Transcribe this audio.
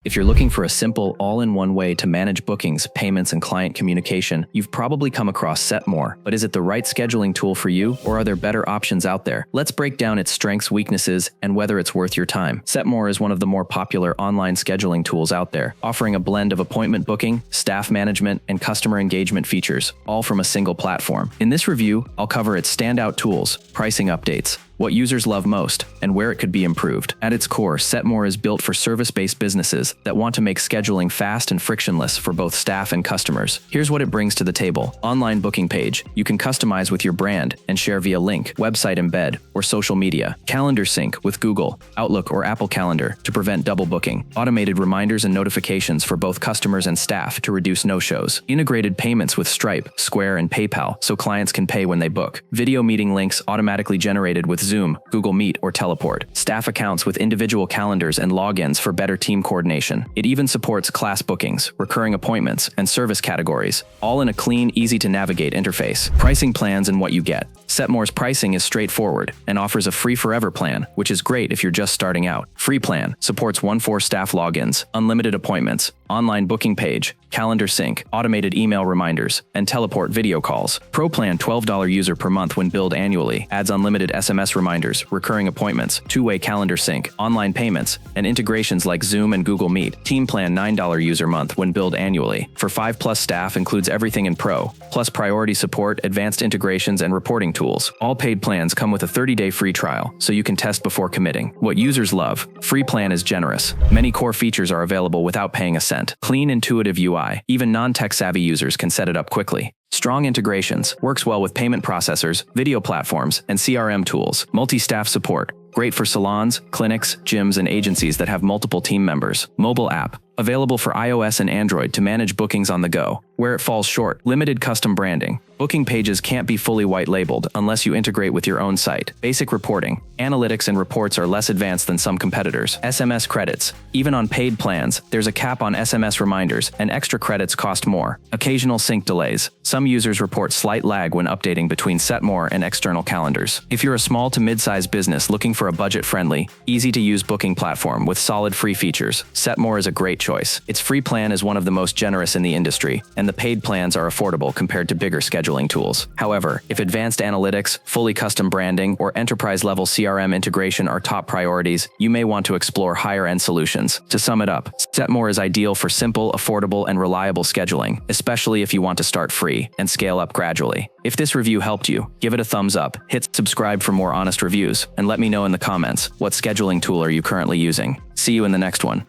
If you're looking for a simple, all-in-one way to manage bookings, payments, and client communication, you've probably come across Setmore. But is it the right scheduling tool for you, or are there better options out there? Let's break down its strengths, weaknesses, and whether it's worth your time. Setmore is one of the more popular online scheduling tools out there, offering a blend of appointment booking, staff management, and customer engagement features, all from a single platform. In this review, I'll cover its standout tools, pricing updates, what users love most, and where it could be improved. At its core, Setmore is built for service-based businesses that want to make scheduling fast and frictionless for both staff and customers. Here's what it brings to the table. Online booking page. You can customize with your brand and share via link, website embed, or social media. Calendar sync with Google, Outlook, or Apple Calendar to prevent double booking. Automated reminders and notifications for both customers and staff to reduce no-shows. Integrated payments with Stripe, Square, and PayPal so clients can pay when they book. Video meeting links automatically generated with Zoom, Google Meet, or Teleport. Staff accounts with individual calendars and logins for better team coordination. It even supports class bookings, recurring appointments, and service categories, all in a clean, easy-to-navigate interface. Pricing plans and what you get. Setmore's pricing is straightforward and offers a free forever plan, which is great if you're just starting out. Free plan supports 1-4 staff logins, unlimited appointments, online booking page, calendar sync, automated email reminders, and teleport video calls. Pro plan $12 user per month when billed annually, adds unlimited SMS reminders, recurring appointments, two-way calendar sync, online payments, and integrations like Zoom and Google Meet. Team plan $9 user month when billed annually. For 5+ staff includes everything in Pro, plus priority support, advanced integrations, and reporting tools. All paid plans come with a 30-day free trial, so you can test before committing. What users love. Free plan is generous. Many core features are available without paying a cent. Clean, intuitive UI. Even non-tech-savvy users can set it up quickly. Strong integrations. Works well with payment processors, video platforms, and CRM tools. Multi-staff support. Great for salons, clinics, gyms, and agencies that have multiple team members. Mobile app. Available for iOS and Android to manage bookings on the go. Where it falls short, limited custom branding. Booking pages can't be fully white-labeled unless you integrate with your own site. Basic reporting. Analytics and reports are less advanced than some competitors. SMS credits. Even on paid plans, there's a cap on SMS reminders, and extra credits cost more. Occasional sync delays. Some users report slight lag when updating between Setmore and external calendars. If you're a small to mid-sized business looking for a budget-friendly, easy-to-use booking platform with solid free features, Setmore is a great choice. Its free plan is one of the most generous in the industry, and the paid plans are affordable compared to bigger scheduling tools. However, if advanced analytics, fully custom branding, or enterprise-level CRM integration are top priorities, you may want to explore higher-end solutions. To sum it up, Setmore is ideal for simple, affordable, and reliable scheduling, especially if you want to start free and scale up gradually. If this review helped you, give it a thumbs up, hit subscribe for more honest reviews, and let me know in the comments, what scheduling tool are you currently using? See you in the next one.